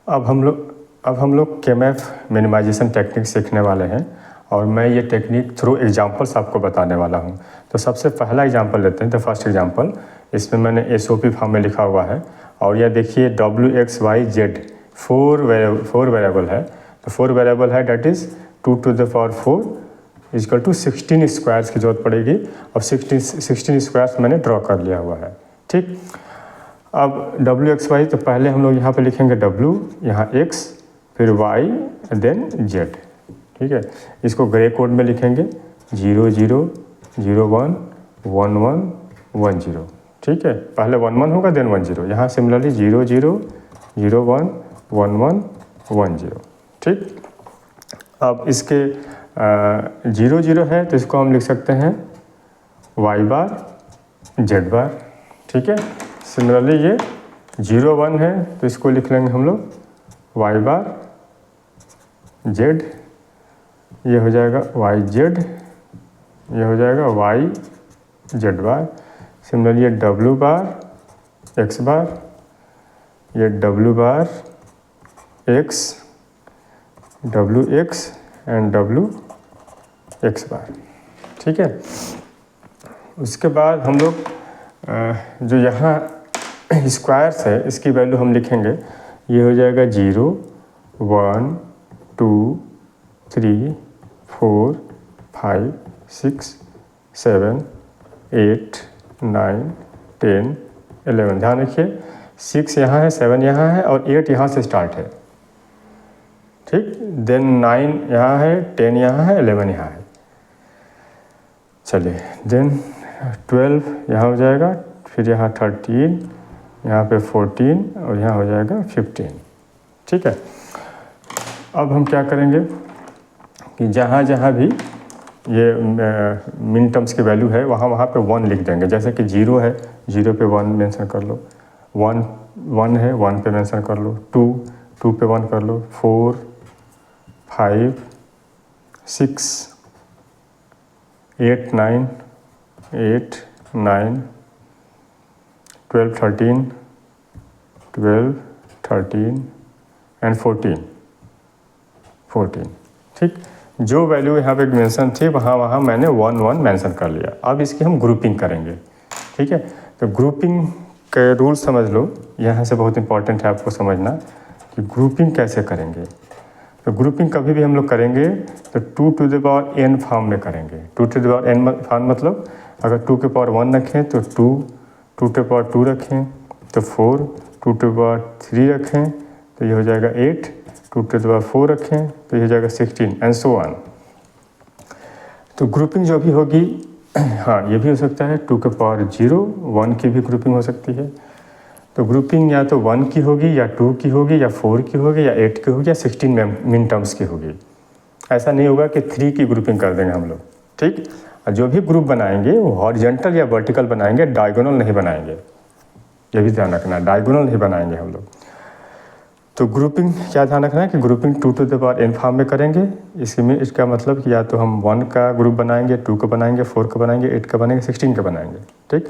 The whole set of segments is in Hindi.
अब हम लोग केएमएफ मिनिमाइजेशन टेक्निक सीखने वाले हैं और मैं ये टेक्निक थ्रू एग्जांपल्स आपको बताने वाला हूँ। तो सबसे पहला एग्जांपल लेते हैं, द फर्स्ट एग्जांपल। इसमें मैंने एसओपी फॉर्म में लिखा हुआ है और यह देखिए WXYZ फोर वेरिएबल है। तो 4 वेरिएबल है, that is 2 to the power 4 equal to 16 squares की जरूरत पड़ेगी और 16 स्क्वायर्स मैंने ड्रॉ कर लिया हुआ है। ठीक, अब WXY तो पहले हम लोग यहाँ पे लिखेंगे W, यहाँ X, फिर Y, देन Z। ठीक है, इसको ग्रे कोड में लिखेंगे 0 0 0 1 1 1 1 0। ठीक है, पहले 1 1 होगा देन 1 0। यहाँ सिमिलरली 0 0 0 1 1 1 1 0। ठीक, अब इसके 0 0 है तो इसको हम लिख सकते हैं Y बार Z बार। ठीक है, सिमिलरली ये 0 1 है तो इसको लिख लेंगे हम लोग Y बार Z, ये हो जाएगा YZ, ये हो जाएगा YZ बार। सिमिलरली ये W बार X बार, ये W bar X, WX and WX बार। ठीक है, उसके बाद हम लोग जो यहाँ स्क्वायर्स है इसकी वैल्यू हम लिखेंगे, ये हो जाएगा 0 1 2 3 4 5 6 7 8 9 10 11। ध्यान रखिए 6 यहाँ है, 7 यहाँ है और 8 यहाँ से स्टार्ट है। ठीक, देन 9 यहाँ है, 10 यहाँ है, 11 यहाँ है। चलिए, देन 12 यहाँ हो जाएगा, फिर यहाँ 13, यहाँ पे 14 और यहाँ हो जाएगा 15। ठीक है, अब हम क्या करेंगे कि जहाँ जहाँ भी ये मिन टर्म्स की वैल्यू है वहाँ पे 1 लिख देंगे। जैसे कि 0 है, 0 पे 1 मेंशन कर लो, 1 है, 1 पे मेंशन कर लो, 2 पे 1 कर लो, 4 5 6 8 9 8 9 12 13 12 13 एंड 14। ठीक, जो वैल्यू यहाँ पे मेंशन थी वहाँ मैंने 1 1 मेंशन कर लिया। अब इसकी हम ग्रुपिंग करेंगे। ठीक है, तो ग्रुपिंग के रूल समझ लो, यहाँ से बहुत इंपॉर्टेंट है आपको समझना कि ग्रुपिंग कैसे करेंगे। तो ग्रुपिंग कभी भी हम लोग करेंगे तो 2 to the power n form में करेंगे। 2 to the power n form मतलब अगर 2 के पावर 1 रखें तो 2, 2 के पावर 2 रखें तो 4, 2 के पावर 3 रखें तो ये हो जाएगा 8, 2 के पावर 4 रखें तो ये हो जाएगा 16 एंड सो ऑन। तो ग्रुपिंग जो भी होगी, हाँ ये भी हो सकता है 2 के पावर 0 1 की भी ग्रुपिंग हो सकती है। तो ग्रुपिंग या तो 1 की होगी या 2 की होगी या 4 की होगी या 8 की होगी या 16 मिन टर्म्स की होगी। ऐसा नहीं होगा कि 3 की ग्रुपिंग कर देंगे हम लोग। ठीक, और जो भी ग्रुप बनाएंगे वो हॉरिजॉन्टल या वर्टिकल बनाएंगे, डायगोनल नहीं बनाएंगे। ये भी ध्यान रखना, डायगोनल नहीं बनाएंगे हम लोग। तो ग्रुपिंग क्या ध्यान रखना है कि grouping 2 to the power n form में करेंगे। इसका मतलब कि या तो हम 1 का ग्रुप बनाएंगे, 2 का बनाएंगे, 4 का बनाएंगे, 8 का बनाएंगे, 16 का बनाएंगे। ठीक,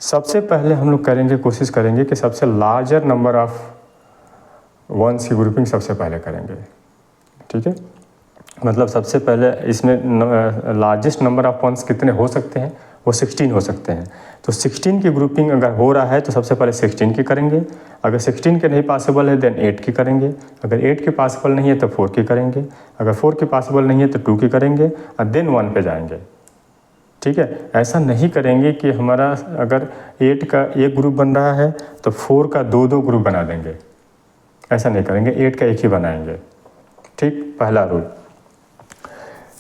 सबसे पहले हम लोग करेंगे, कोशिश करेंगे कि सबसे लार्जर नंबर ऑफ वंस की ग्रुपिंग सबसे पहले करेंगे। ठीक है, मतलब सबसे पहले इसमें लार्जेस्ट नंबर ऑफ वंस कितने हो सकते हैं, वो 16 हो सकते हैं। तो 16 की ग्रुपिंग अगर हो रहा है तो सबसे पहले 16 की करेंगे। अगर 16 के नहीं पॉसिबल है देन 8 की करेंगे। अगर 8 के पॉसिबल नहीं है तो 4 की करेंगे। अगर 4 की पॉसिबल नहीं है तो 2 की करेंगे और देन 1 पे जाएंगे। ठीक है, ऐसा नहीं करेंगे कि हमारा अगर 8 का एक ग्रुप बन रहा है तो 4 का 2 ग्रुप बना देंगे। ऐसा नहीं करेंगे, 8 का एक ही बनाएंगे। ठीक, पहला रूल।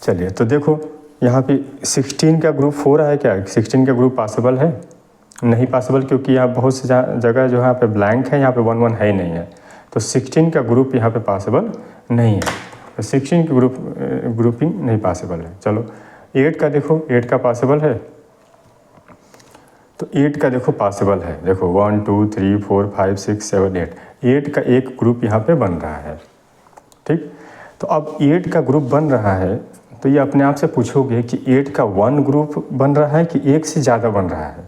चलिए, तो देखो यहाँ पे 16 का ग्रुप 4 है क्या? 16 का ग्रुप पॉसिबल है? नहीं पॉसिबल, क्योंकि यहाँ बहुत सी जगह जो यहाँ पे ब्लैंक है, यहाँ पे 1 1 है ही नहीं है। तो 16 का ग्रुप यहाँ पे पॉसिबल नहीं है। तो 16 की ग्रुपिंग नहीं पॉसिबल है। चलो 8 का देखो, 8 का पॉसिबल है? तो 8 का देखो पॉसिबल है। देखो 1 2 3 4 5 6 7 8, 8 का एक ग्रुप यहाँ पे बन रहा है। ठीक, तो अब 8 का ग्रुप बन रहा है तो ये अपने आप से पूछोगे कि 8 का 1 ग्रुप बन रहा है कि एक से ज़्यादा बन रहा है।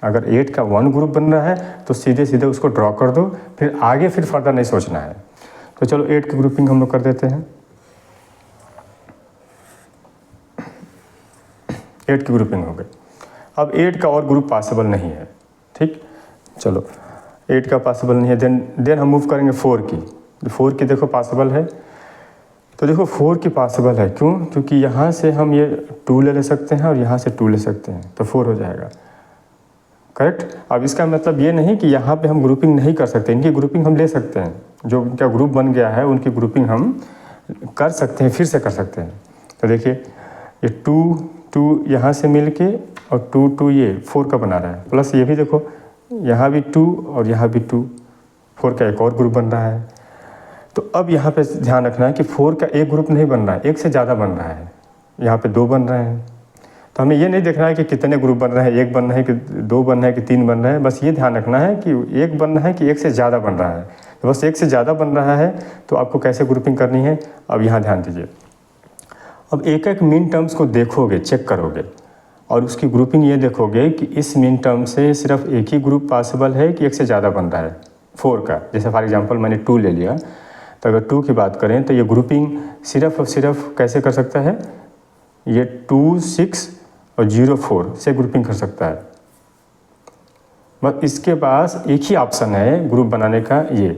अगर 8 का 1 ग्रुप बन रहा है तो सीधे सीधे उसको ड्रॉ कर दो, फिर आगे फिर फर्दर नहीं सोचना है। तो चलो 8 की ग्रुपिंग हम लोग कर देते हैं। 8 की ग्रुपिंग हो गई। अब 8 का और ग्रुप पॉसिबल नहीं है, ठीक। चलो 8 का पॉसिबल नहीं है, देन हम मूव करेंगे 4 की। 4 की देखो पॉसिबल है, तो देखो 4 की पॉसिबल है, क्यों? क्योंकि यहाँ से हम ये 2 ले सकते हैं और यहाँ से 2 ले सकते हैं, तो 4 हो जाएगा, करेक्ट। अब इसका मतलब ये नहीं कि यहाँ पे हम ग्रुपिंग नहीं कर सकते, इनकी ग्रुपिंग हम ले सकते हैं। जो इनका ग्रुप बन गया है उनकी ग्रुपिंग हम कर सकते हैं, फिर से कर सकते हैं। तो देखिए ये 2 यहाँ से मिल के और 2 ये 4 का बना रहा है, प्लस ये भी देखो यहाँ भी 2 और यहाँ भी 2, 4 का एक और ग्रुप बन रहा है। तो अब यहाँ पे ध्यान रखना है कि 4 का एक ग्रुप नहीं बन रहा है, एक से ज़्यादा बन रहा है। यहाँ पे 2 बन रहे हैं, तो हमें ये नहीं देखना है कि कितने ग्रुप बन रहे हैं, 1 बन रहा है कि 2 बन रहा है कि 3 बन रहे हैं। बस ये ध्यान रखना है कि 1 बन रहा है कि 1 से ज़्यादा बन रहा है। तो बस 1 से ज़्यादा बन रहा है तो आपको कैसे ग्रुपिंग करनी है, अब यहाँ ध्यान दीजिए। अब एक एक मीन टर्म्स को देखोगे, चेक करोगे और उसकी ग्रुपिंग ये देखोगे कि इस मीन टर्म से सिर्फ एक ही ग्रुप पॉसिबल है कि 1 से ज़्यादा बन रहा है 4 का। जैसे फॉर एग्जांपल मैंने 2 ले लिया, तो अगर 2 की बात करें तो ये ग्रुपिंग सिर्फ और सिर्फ कैसे कर सकता है, ये 2, 6 और 0, 4 से ग्रुपिंग कर सकता है। बस इसके पास एक ही ऑप्शन है ग्रुप बनाने का, ये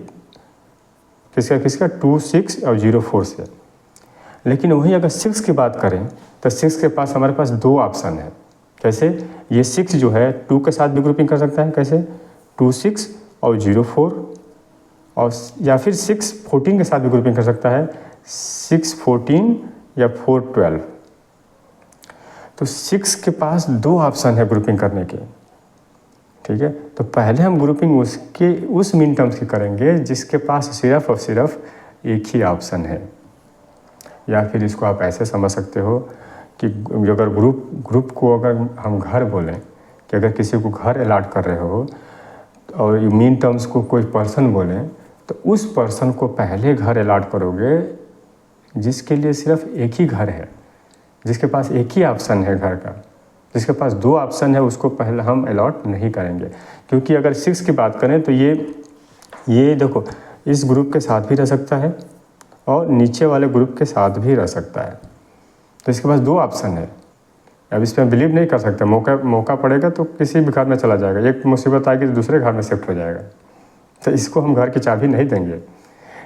किसका 2, 6 और 0, 4 से। लेकिन वही अगर 6 की बात करें तो 6 के पास हमारे पास 2 ऑप्शन है। कैसे? ये 6 जो है 2 के साथ भी ग्रुपिंग कर सकता है, कैसे? 2, 6 और 0, 4, और या फिर 6, 14 के साथ भी ग्रुपिंग कर सकता है, 6, 14 या 4, 12। तो 6 के पास 2 ऑप्शन है ग्रुपिंग करने के, ठीक है। तो पहले हम ग्रुपिंग उस मीन टर्म्स की करेंगे जिसके पास सिर्फ और सिर्फ एक ही ऑप्शन है। या फिर इसको आप ऐसे समझ सकते हो कि अगर ग्रुप को अगर हम घर बोलें, कि अगर किसी को घर अलॉट कर रहे हो और मीन टर्म्स को कोई पर्सन बोलें, तो उस पर्सन को पहले घर अलॉट करोगे जिसके लिए सिर्फ एक ही घर है, जिसके पास एक ही ऑप्शन है घर का। जिसके पास 2 ऑप्शन है उसको पहले हम अलॉट नहीं करेंगे। क्योंकि अगर 6 की बात करें तो ये देखो इस ग्रुप के साथ भी रह सकता है और नीचे वाले ग्रुप के साथ भी रह सकता है, तो इसके पास 2 ऑप्शन है। अब इस पर बिलीव नहीं कर सकते, मौका पड़ेगा तो किसी भी घर में चला जाएगा, एक मुसीबत आएगी तो दूसरे घर में शिफ्ट हो जाएगा। तो इसको हम घर की चाबी नहीं देंगे,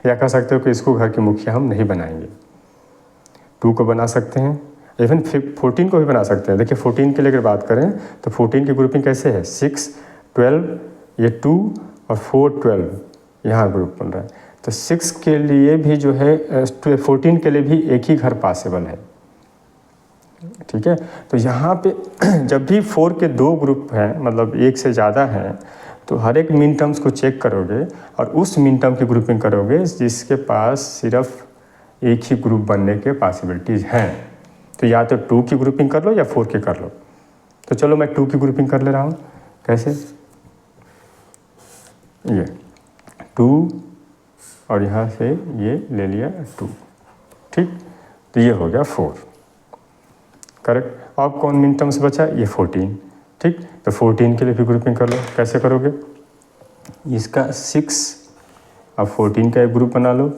या कह सकते हो कि इसको घर की मुखिया हम नहीं बनाएंगे। 2 को बना सकते हैं, इवन 14 को भी बना सकते हैं। देखिए 14 के लिए अगर बात करें तो 14 की ग्रुपिंग कैसे है, 6, 12, ये 2 और 4, 12 यहाँ ग्रुप बन रहा है। तो 6 के लिए भी जो है 14 के लिए भी एक ही घर पॉसिबल है, ठीक है। तो यहाँ पे जब भी 4 के 2 ग्रुप हैं, मतलब 1 से ज़्यादा हैं, तो हर एक मीन टर्म्स को चेक करोगे और उस मीन टर्म की ग्रुपिंग करोगे जिसके पास सिर्फ एक ही ग्रुप बनने के पॉसिबिलिटीज़ हैं। तो या तो 2 की ग्रुपिंग कर लो या 4 की कर लो। तो चलो मैं 2 की ग्रुपिंग कर ले रहा हूँ, कैसे? ये 2 और यहाँ से ये ले लिया 2, ठीक। तो ये हो गया 4, करेक्ट। अब कौन मीन टर्म्स बचा, ये 14, ठीक। तो 14 के लिए भी ग्रुपिंग कर लो, कैसे करोगे? इसका 6 और 14 का एक ग्रुप बना लो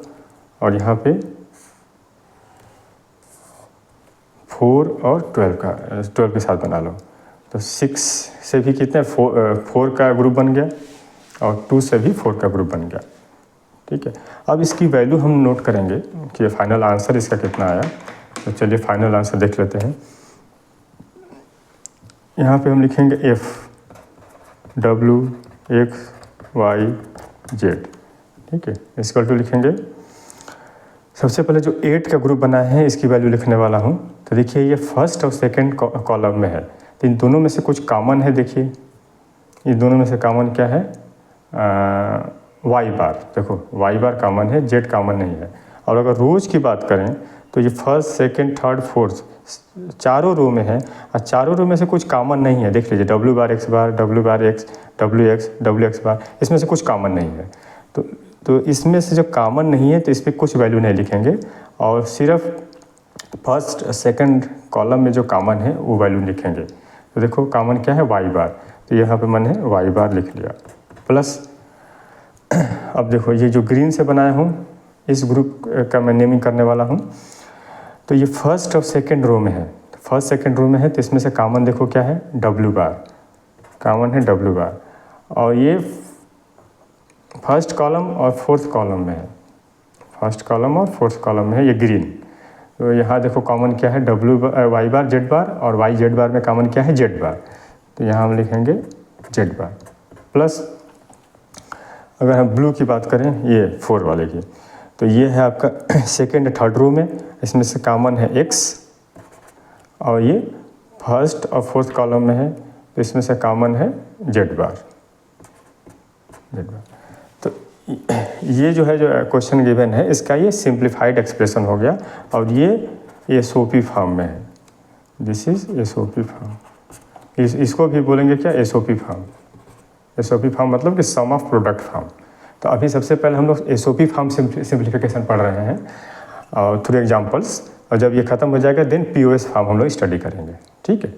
और यहाँ पे 4 और 12 के साथ बना लो। तो 6 से भी कितने 4 का ग्रुप बन गया और 2 से भी 4 का ग्रुप बन गया, ठीक है। अब इसकी वैल्यू हम नोट करेंगे कि फाइनल आंसर इसका कितना आया। तो चलिए फाइनल आंसर देख लेते हैं। यहाँ पे हम लिखेंगे F W X Y Z, ठीक है, इक्वल टू लिखेंगे। सबसे पहले जो 8 का ग्रुप बना है इसकी वैल्यू लिखने वाला हूँ। तो देखिए ये फर्स्ट और सेकंड कॉलम में है, तो इन दोनों में से कुछ कॉमन है। देखिए इन दोनों में से कॉमन क्या है, वाई बार। देखो वाई बार कॉमन है, जेड कॉमन नहीं है। और अगर रोज की बात करें तो ये फर्स्ट, सेकंड, थर्ड, फोर्थ चारों रो में है और चारों रो में से कुछ कॉमन नहीं है। देख लीजिए डब्ल्यू बार एक्स बार, डब्ल्यू बार एक्स, डब्ल्यू एक्स बार, इसमें से कुछ कॉमन नहीं है। तो इसमें से जो कॉमन नहीं है तो इस पर कुछ वैल्यू नहीं लिखेंगे और सिर्फ फर्स्ट सेकंड कॉलम में जो कॉमन है वो वैल्यू लिखेंगे। तो देखो कॉमन क्या है, वाई बार। तो यहाँ पे मैंने वाई बार लिख लिया प्लस। अब देखो ये जो ग्रीन से बनाया हूँ इस ग्रुप का मैं नेमिंग करने वाला हूँ। तो ये फर्स्ट और सेकंड रो में है, फर्स्ट सेकंड रो में है, तो इसमें से कॉमन देखो क्या है, डब्ल्यू बार कॉमन है, डब्ल्यू बार। और ये फर्स्ट कॉलम और फोर्थ कॉलम में है, फर्स्ट कॉलम और फोर्थ कॉलम में है ये ग्रीन। तो यहाँ देखो कॉमन क्या है, वाई बार जेड बार, और वाई जेड बार में कॉमन क्या है, जेड बार। तो यहाँ हम लिखेंगे जेड बार प्लस। अगर हम ब्लू की बात करें ये 4 वाले की, तो ये है आपका सेकेंड थर्ड रो में, इसमें से कॉमन है एक्स, और ये फर्स्ट और फोर्थ कॉलम में है, तो इसमें से कॉमन है जेड बार, जेड बार। तो ये जो है जो क्वेश्चन गिवन है इसका ये सिंप्लीफाइड एक्सप्रेशन हो गया, और ये एसओपी फॉर्म में है, दिस इज एसओपी फॉर्म। इसको भी बोलेंगे क्या, एसओपी फॉर्म। एसओपी फॉर्म मतलब कि सम ऑफ प्रोडक्ट फॉर्म। तो अभी सबसे पहले हम लोग एसओपी फॉर्म सिंप्लीफिकेशन पढ़ रहे हैं और थ्रू एग्जांपल्स, और जब ये खत्म हो जाएगा देन पीओएस फॉर्म हम लोग स्टडी करेंगे, ठीक है।